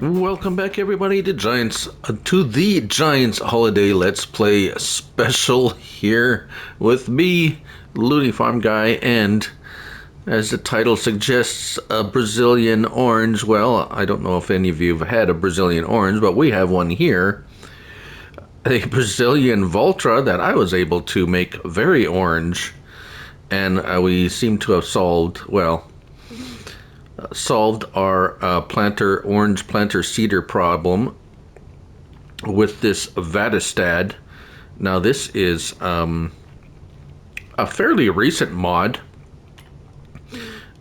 Welcome back, everybody, to the Giants Holiday Let's Play special here with me, Looney Farm Guy, and as the title suggests, a Brazilian orange. Well, I don't know if any of you have had a Brazilian orange, but we have one here. A Brazilian Valtra that I was able to make very orange, and we seem to have solved our orange planter seeder problem with this Vaederstad. Now this is a fairly recent mod,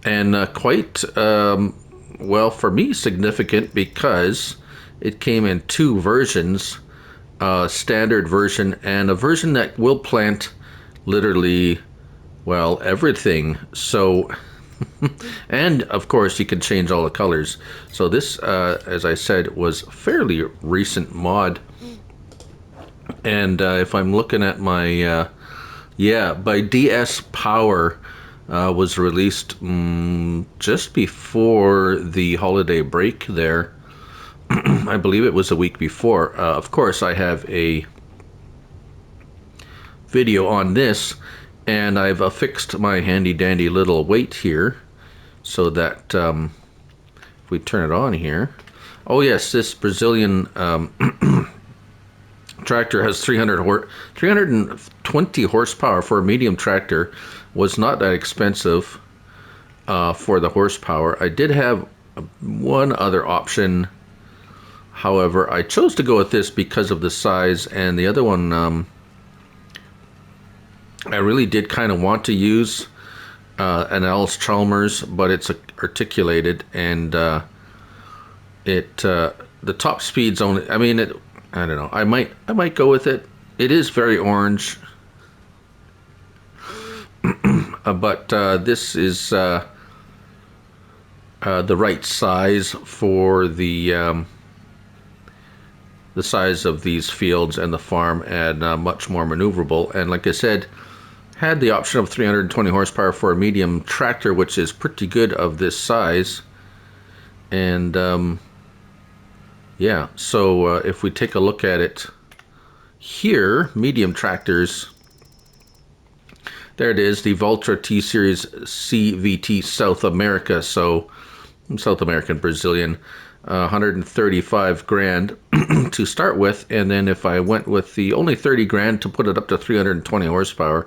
and quite well, for me, significant, because it came in two versions, standard version and a version that will plant literally, well, everything. So and of course you can change all the colors. So this, as I said, was fairly recent mod. And if I'm looking at my by DS Power, was released just before the holiday break there. I believe it was a week before. Of course I have a video on this, and I've affixed my handy dandy little weight here so that if we turn it on here, oh yes, this Brazilian tractor has 320 horsepower for a medium tractor. Was not that expensive for the horsepower. I did have one other option, however I chose to go with this because of the size, and the other one I really did kind of want to use an Alice Chalmers, but it's articulated, and the top speed's only, I mean, I don't know, I might go with it. It is very orange, but this is the right size for the size of these fields and the farm, and much more maneuverable. And like I said, had the option of 320 horsepower for a medium tractor, which is pretty good of this size. And yeah, so if we take a look at it here, medium tractors, there it is, the Valtra T Series CVT South America. So South American Brazilian, 135 grand to start with, and then if I went with the only 30 grand to put it up to 320 horsepower,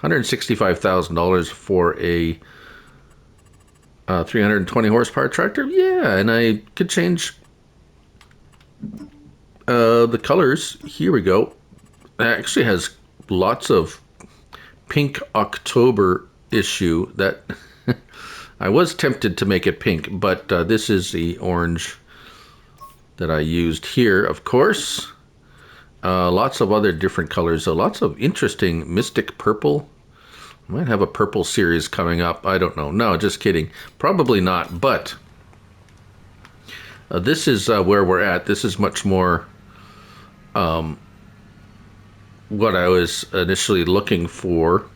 $165,000 for a 320 horsepower tractor. Yeah, and I could change the colors. Here we go. It actually has lots of pink October issue that I was tempted to make it pink, but this is the orange that I used here, of course. Lots of other different colors, so lots of interesting mystic purple. I might have a purple series coming up. I don't know. No, just kidding. Probably not, but this is where we're at. This is much more what I was initially looking for.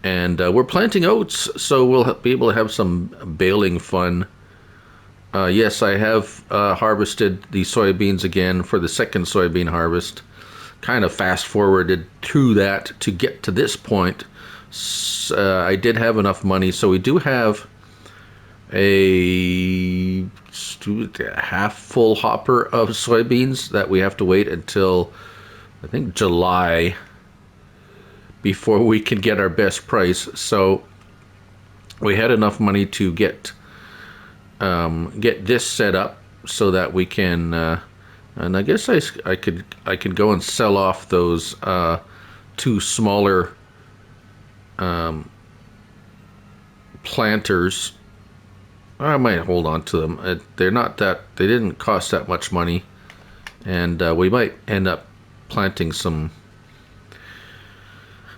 And we're planting oats, so we'll be able to have some baling fun. Yes, I have harvested the soybeans again for the second soybean harvest. Kind of fast forwarded through that to get to this point. I did have enough money, so we do have a half full hopper of soybeans that we have to wait until, I think, July before we can get our best price. So we had enough money to get this set up so that we can, and I guess I could go and sell off those two smaller planters. I might hold on to them. They didn't cost that much money, and we might end up planting some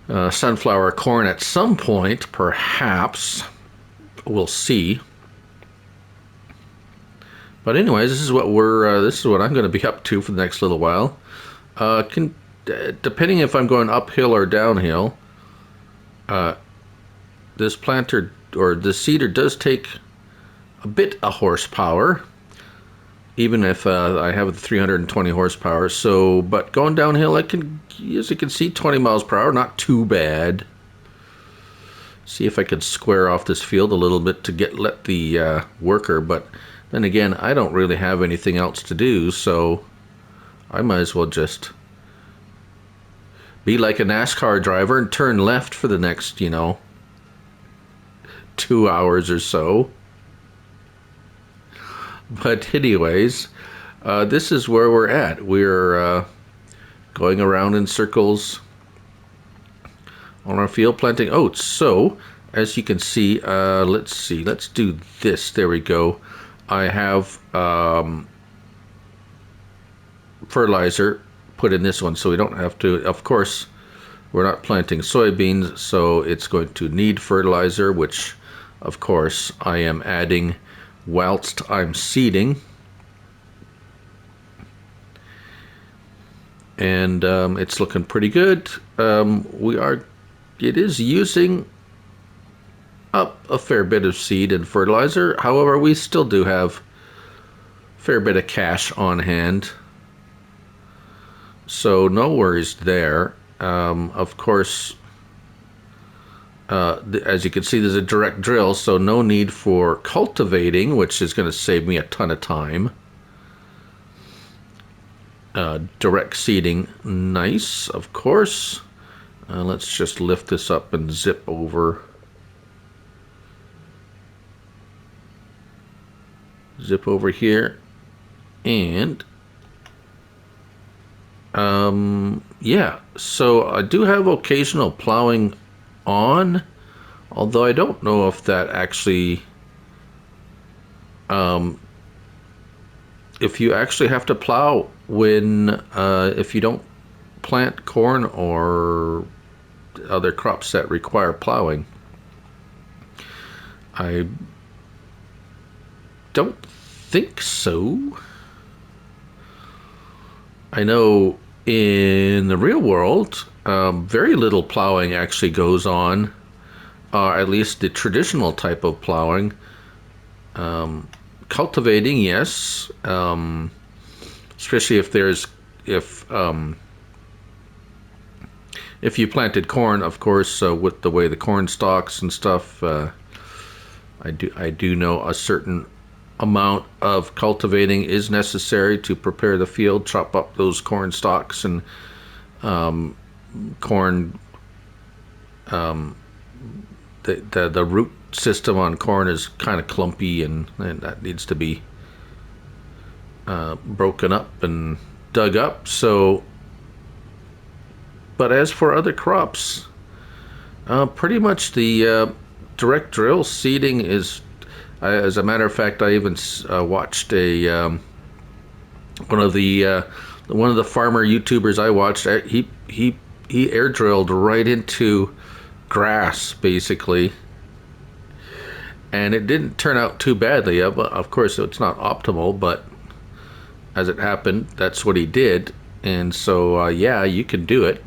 sunflower corn at some point, perhaps. We'll see. But anyways, this is what I'm going to be up to for the next little while. Depending if I'm going uphill or downhill, this planter or the seeder does take a bit of horsepower. even if I have the 320 horsepower. So, but going downhill, I can, as you can see, 20 miles per hour, not too bad. See if I could square off this field a little bit to let the worker, but then again, I don't really have anything else to do, so I might as well just be like a NASCAR driver and turn left for the next, 2 hours or so. But anyways, this is where we're at. We're going around in circles on our field planting oats. So, as you can see, let's do this. There we go. I have fertilizer put in this one, so we don't have to, of course, we're not planting soybeans, so it's going to need fertilizer, which, of course, I am adding whilst I'm seeding. And it's looking pretty good. It is using up a fair bit of seed and fertilizer. However, we still do have a fair bit of cash on hand, so no worries there. Of course, as you can see, there's a direct drill, so no need for cultivating, which is going to save me a ton of time. Direct seeding, nice, of course. Let's just lift this up and zip over. Zip over here. And yeah, so I do have occasional plowing on, although I don't know if that actually if you actually have to plow when if you don't plant corn or other crops that require plowing. I don't think so. I know in the real world, very little plowing actually goes on, at least the traditional type of plowing. Cultivating, yes, especially if you planted corn, of course, with the way the corn stalks and stuff. I do know a certain amount of cultivating is necessary to prepare the field, chop up those corn stalks, and corn. The root system on corn is kind of clumpy, and that needs to be broken up and dug up. So, but as for other crops, pretty much the direct drill seeding is. As a matter of fact, I even watched one of the farmer YouTubers I watched. He air drilled right into grass, basically, and it didn't turn out too badly. Of course, it's not optimal, but as it happened, that's what he did. And so, yeah, you can do it.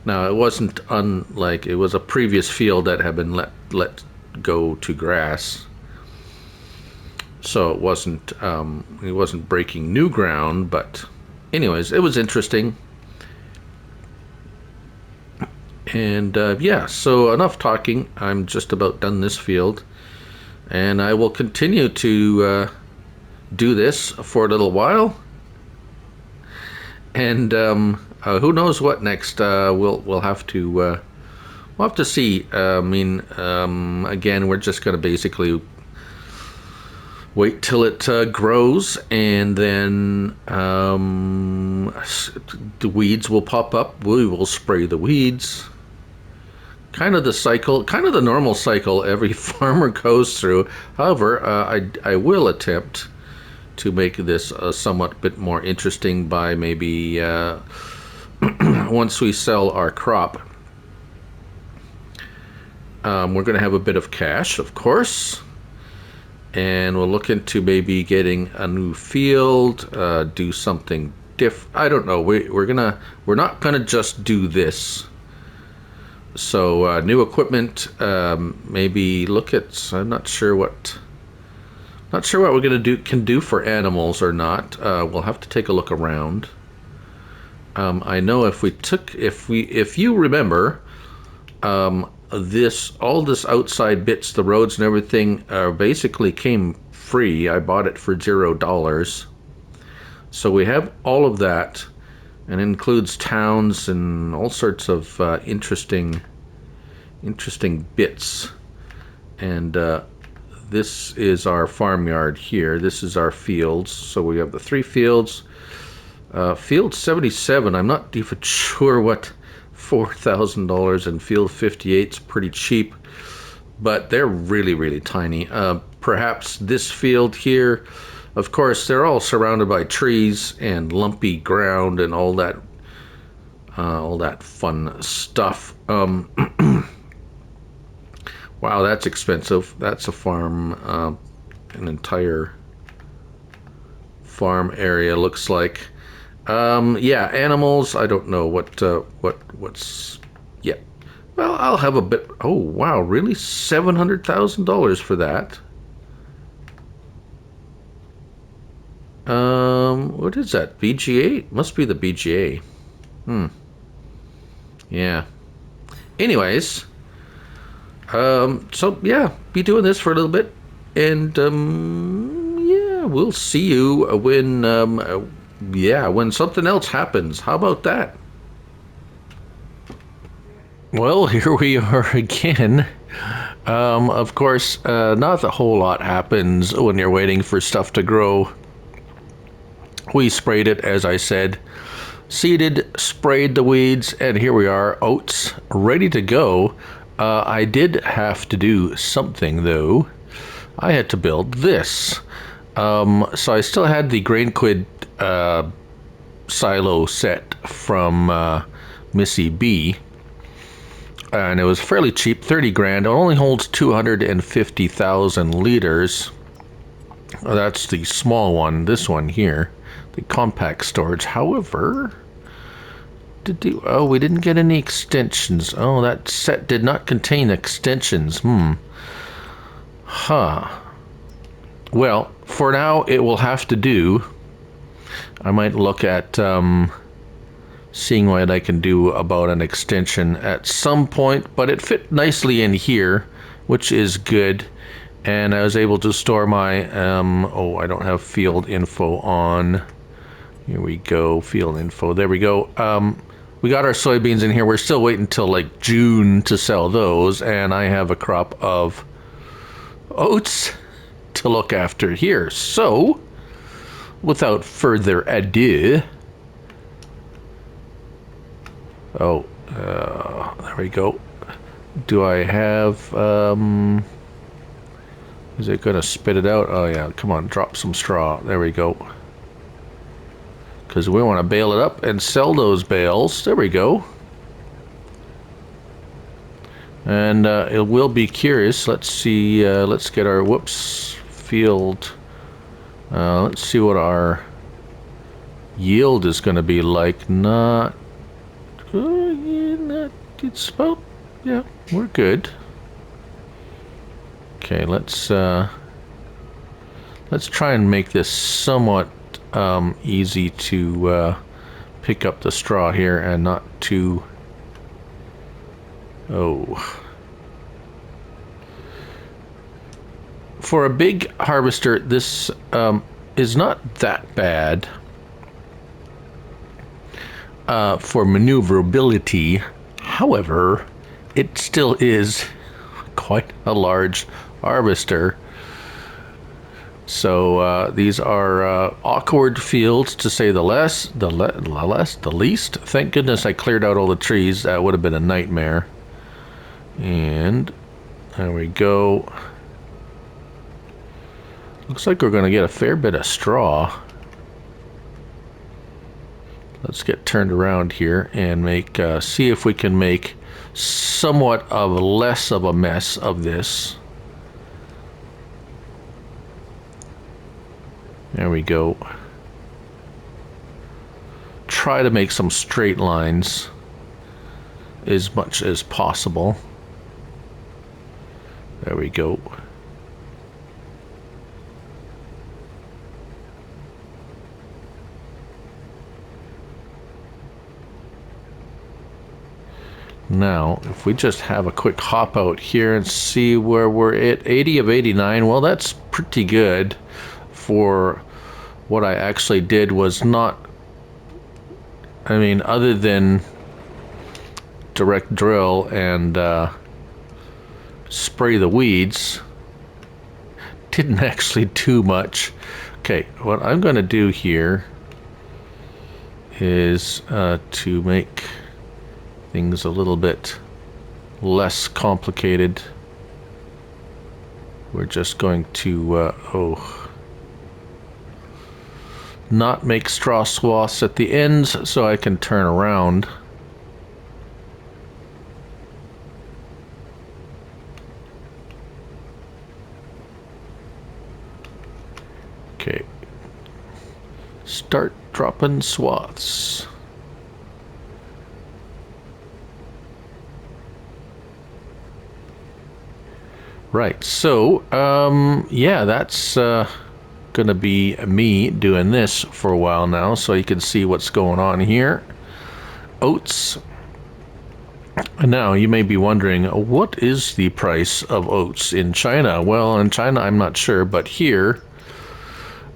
Now, it wasn't unlike it was a previous field that had been let go to grass, so it wasn't breaking new ground. But anyways, it was interesting. And yeah, so enough talking. I'm just about done this field, and I will continue to do this for a little while, and who knows what next. We'll have to see. I mean, again, we're just going to basically wait till it grows, and then the weeds will pop up. We will spray the weeds. Kind of the cycle, kind of the normal cycle every farmer goes through. However, I will attempt to make this a somewhat bit more interesting by maybe once we sell our crop. We're going to have a bit of cash, of course, and we'll look into maybe getting a new field, do something different. I don't know. We're not gonna just do this. So new equipment, maybe look at. I'm not sure what Not sure what we're gonna can do for animals or not. We'll have to take a look around. I know if you remember, all this outside bits, the roads and everything, basically came free. I bought it for $0. So we have all of that, and it includes towns and all sorts of interesting bits. And this is our farmyard here. This is our fields. So we have the 3 fields. Field 77, I'm not even sure what $4,000, and field 58's pretty cheap, but they're really tiny. Perhaps this field here, of course, they're all surrounded by trees and lumpy ground and all that fun stuff. Wow, that's expensive. That's a farm, an entire farm area looks like. Yeah, animals. I don't know what's. Yeah. Well, I'll have a bit. Oh wow, really? $700,000 for that. What is that? BGA? Must be the BGA. Yeah. Anyways, so yeah, be doing this for a little bit, and yeah, we'll see you when something else happens. How about that? Well, here we are again. Of course, not a whole lot happens when you're waiting for stuff to grow. We sprayed it, as I said, seeded, sprayed the weeds, and here we are, oats, ready to go. I did have to do something, though. I had to build this. So I still had the grain quid silo set from Missy B, and it was fairly cheap, 30 grand. It only holds 250,000 liters. That's the small one. This one here, the compact storage. However, we didn't get any extensions. Oh, that set did not contain extensions. Well, for now it will have to do. I might look at seeing what I can do about an extension at some point, but it fit nicely in here, which is good. And I was able to store my, I don't have field info on. Here we go, field info, there we go. We got our soybeans in here. We're still waiting until like June to sell those, and I have a crop of oats to look after here. So, without further ado, there we go. Do I have, is it gonna spit it out? Oh yeah, come on, drop some straw. There we go. Because we want to bale it up and sell those bales. There we go. And it will be curious. Let's see, let's get our, field. Let's see what our yield is going to be like. It's about, yeah, we're good. Okay, let's try and make this somewhat easy to pick up the straw here and not too. For a big harvester, this is not that bad for maneuverability. However, it still is quite a large harvester. So these are awkward fields, to say the least. Thank goodness I cleared out all the trees. That would have been a nightmare. And there we go. Looks like we're going to get a fair bit of straw. Let's get turned around here and make see if we can make somewhat of less of a mess of this. There we go. Try to make some straight lines as much as possible. There we go. Now, if we just have a quick hop out here and see where we're at, 80 of 89, well, that's pretty good for what I actually did. Was not, I mean, other than direct drill and spray the weeds, didn't actually do much. Okay, what I'm going to do here is to make things a little bit less complicated. We're just going to not make straw swaths at the ends so I can turn around. Okay, start dropping swaths. Right, so, yeah, that's gonna be me doing this for a while now, so you can see what's going on here. Oats. Now, you may be wondering, what is the price of oats in China? Well, in China, I'm not sure, but here,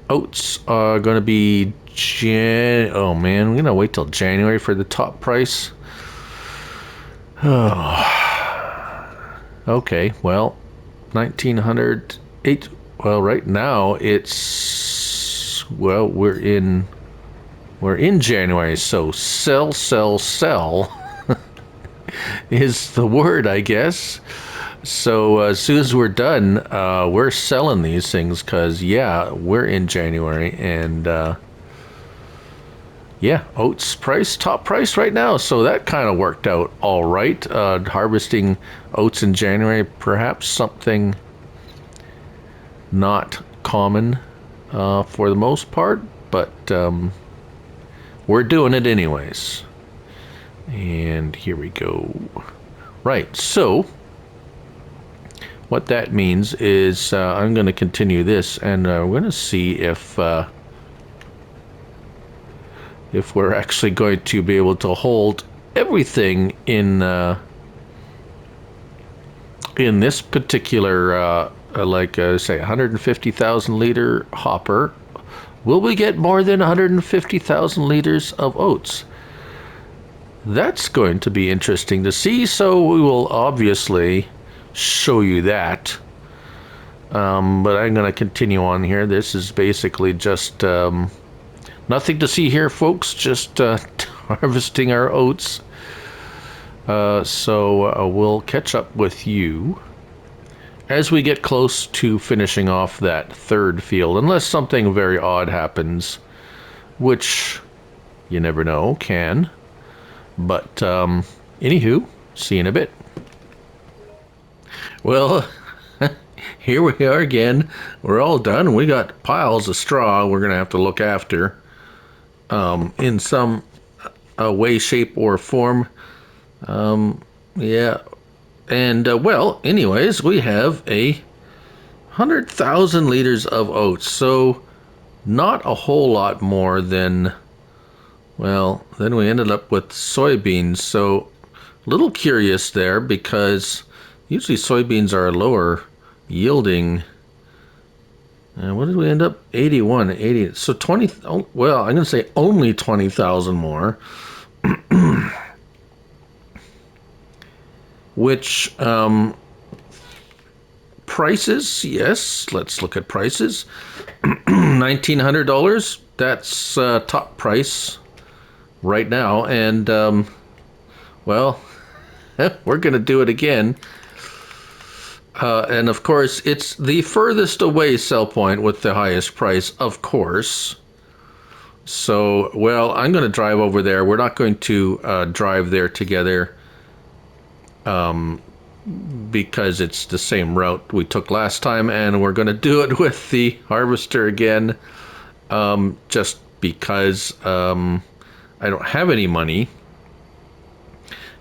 oats are gonna be, oh man, we're gonna wait till January for the top price. Oh, okay, well, 1908. Well, right now it's, well, we're in January, so sell is the word, I guess. So as soon as we're done, we're selling these things, because yeah, we're in January, and yeah, oats price, top price right now, so that kind of worked out all right. Harvesting oats in January, perhaps something not common for the most part, but we're doing it anyways. And here we go. Right, so what that means is I'm going to continue this, and we're going to see if we're actually going to be able to hold everything in this particular like say 150,000 liter hopper. Will we get more than 150,000 liters of oats? That's going to be interesting to see, so we will obviously show you that. But I'm going to continue on here. This is basically just nothing to see here, folks, just harvesting our oats. So we'll catch up with you as we get close to finishing off that third field, unless something very odd happens, which you never know, can. But anywho, see you in a bit. Well, here we are again. We're all done. We got piles of straw we're going to have to look after in some way, shape, or form. Yeah. And, well, anyways, we have 100,000 liters of oats. So not a whole lot more than, well, then we ended up with soybeans. So a little curious there, because usually soybeans are lower yielding. And what did we end up? 81, 80. So 20, oh, well, I'm going to say only 20,000 more. Which, prices, yes, let's look at prices. $1,900, that's top price right now. And, well, we're going to do it again. And of course, it's the furthest away sell point with the highest price, of course. So, well, I'm going to drive over there. We're not going to drive there together because it's the same route we took last time, and we're going to do it with the harvester again, just because I don't have any money,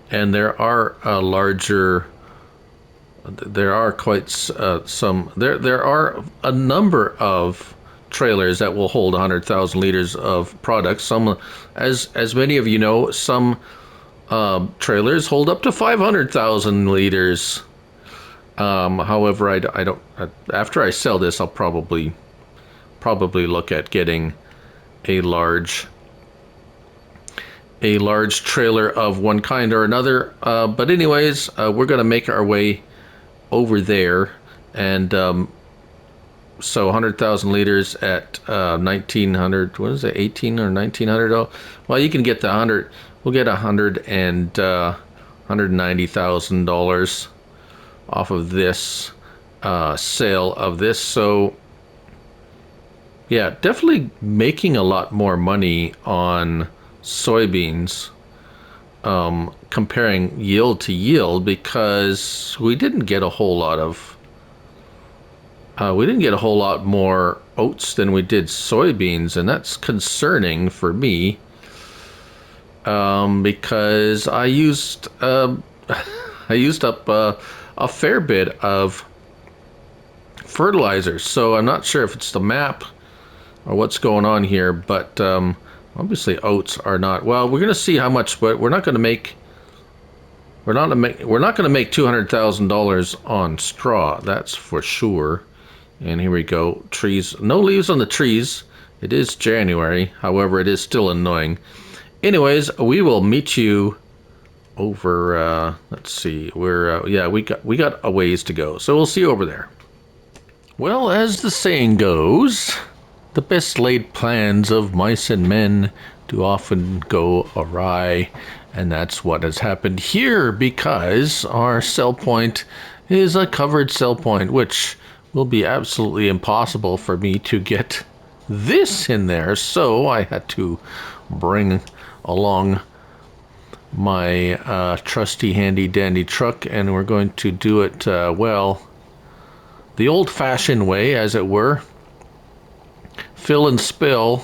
and there are there are a number of trailers that will hold 100,000 liters of product. Some, as many of you know, some trailers hold up to 500,000 liters. However, I don't. After I sell this, I'll probably look at getting a large trailer of one kind or another. But anyways, we're going to make our way over there, and so 100,000 liters at 1900. What is it? 18 or 1900? Oh, well, you can get the 100. We'll get $190,000 off of this sale of this. So yeah, definitely making a lot more money on soybeans, comparing yield to yield, because we didn't get a whole lot more oats than we did soybeans, and that's concerning for me, because I used up a fair bit of fertilizers. So I'm not sure if it's the map or what's going on here, but obviously oats are not. Well, we're going to see how much, but we're not going to make $200,000 on straw. That's for sure. And here we go. Trees, no leaves on the trees. It is January, however, it is still annoying. Anyways, we will meet you over. Let's see. Yeah, we got a ways to go, so we'll see you over there. Well, as the saying goes, the best laid plans of mice and men do often go awry, and that's what has happened here, because our sell point is a covered sell point, which will be absolutely impossible for me to get this in there. So I had to bring along my trusty handy dandy truck, and we're going to do it, well, the old-fashioned way, as it were. Fill and spill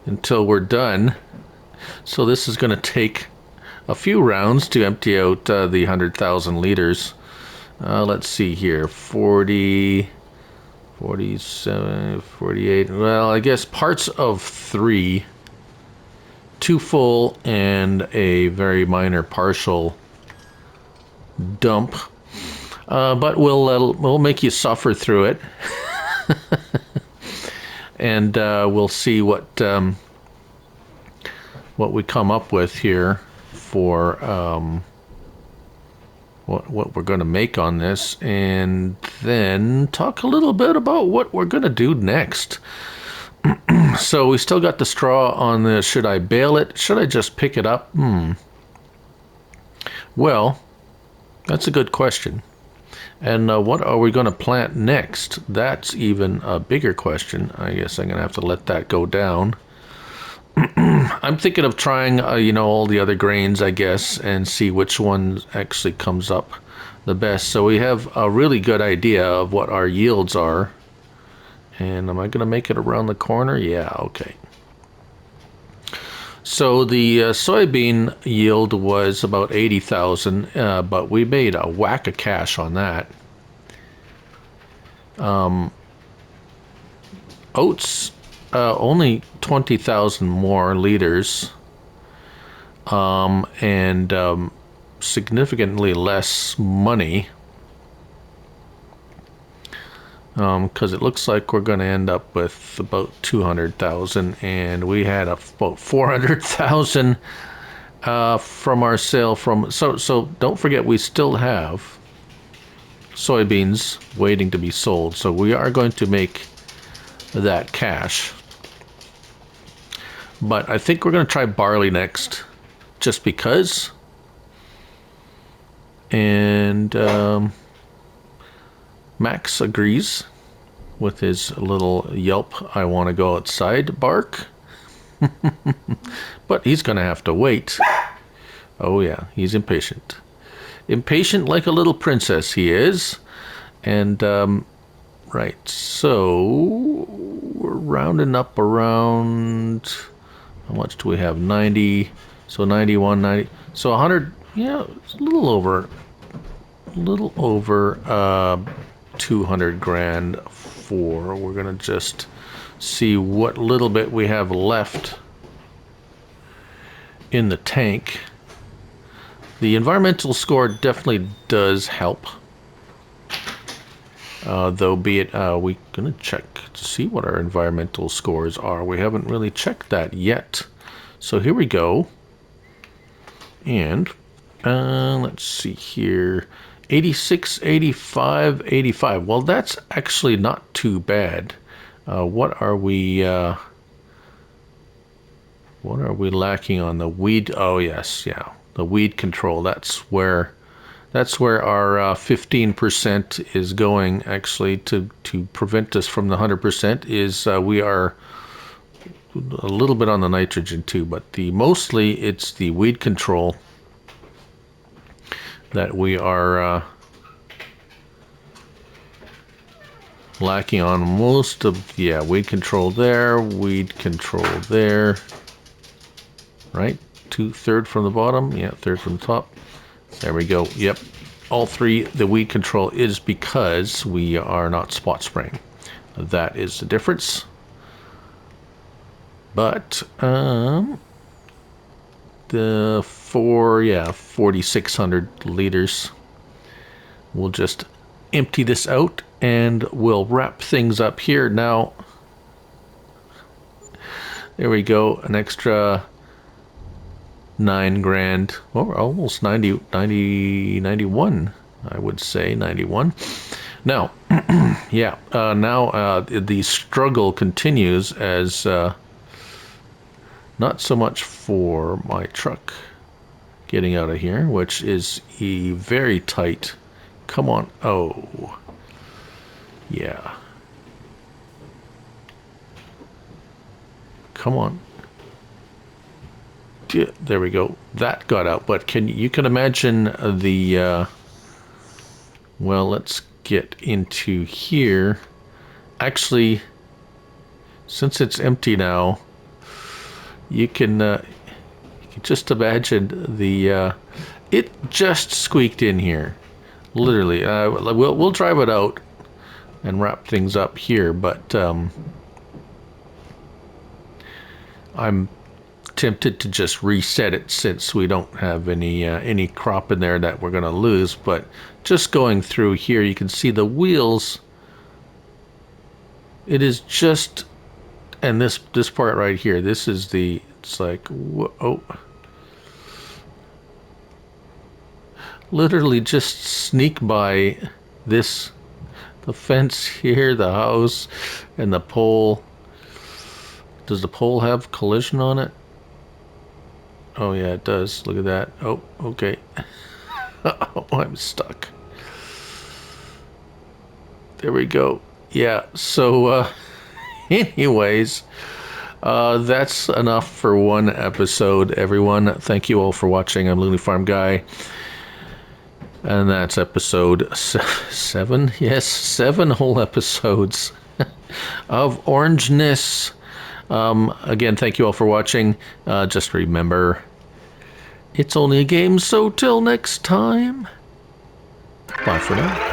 until we're done. So this is going to take a few rounds to empty out the 100,000 liters. Let's see here, 40, 47, 48. Well, I guess parts of 3, 2 full and a very minor partial dump. But we'll make you suffer through it. And we'll see what we come up with here for what we're going to make on this, and then talk a little bit about what we're going to do next. So we still got the straw on this. Should I bale it? Should I just pick it up? Well, that's a good question. And what are we going to plant next? That's even a bigger question. I guess I'm going to have to let that go down. I'm thinking of trying, all the other grains, I guess, and see which one actually comes up the best. So we have a really good idea of what our yields are. And am I going to make it around the corner? Yeah, okay. So the soybean yield was about 80,000, but we made a whack of cash on that. Oats, only 20,000 more liters, and significantly less money, because it looks like we're going to end up with about 200,000, and we had about 400,000 from our sale from. So don't forget, we still have soybeans waiting to be sold, so we are going to make that cash. But I think we're going to try barley next, just because. And Max agrees with his little yelp, I want to go outside bark. But he's going to have to wait. Oh yeah, he's impatient. Impatient like a little princess he is. And right, so we're rounding up around, how much do we have? 90, so 91, 90, so 100, yeah, it's a little over 200 grand for. We're gonna just see what little bit we have left in the tank. The environmental score definitely does help. Though be it, we're going to check to see what our environmental scores are. We haven't really checked that yet. So here we go. And let's see here. 86, 85, 85. Well, that's actually not too bad. What are we lacking on the weed? Oh yes, yeah, the weed control. That's where our 15% is going, actually, to prevent us from the 100%. Is we are a little bit on the nitrogen too, but mostly it's the weed control that we are lacking on. Most of, yeah, weed control there, right? Third from the bottom, yeah, third from the top. There we go. Yep, all three. The weed control is because we are not spot spraying. That is the difference. But the 4,600 liters. We'll just empty this out and we'll wrap things up here. Now, there we go. An extra 9 grand, or almost 91, I would say 91. Now, yeah, now the struggle continues as not so much for my truck getting out of here, which is very tight. Come on. Oh, yeah. Come on. There we go. That got out. But you can imagine the well, let's get into here. Actually, since it's empty now, you can just imagine the it just squeaked in here. Literally. We'll drive it out and wrap things up here, but I'm tempted to just reset it since we don't have any crop in there that we're going to lose. But just going through here, you can see the wheels. It is just, and this part right here, this is it's like, oh, literally just sneak by the fence here, the house, and the pole. Does the pole have collision on it? Oh yeah, it does. Look at that. Oh, okay. Oh, I'm stuck. There we go. Yeah, so anyways, that's enough for one episode, everyone. Thank you all for watching. I'm Looney Farm Guy. And that's episode 7. Yes, 7 whole episodes of orangeness. Again, thank you all for watching. Just remember, it's only a game, so till next time, bye for now.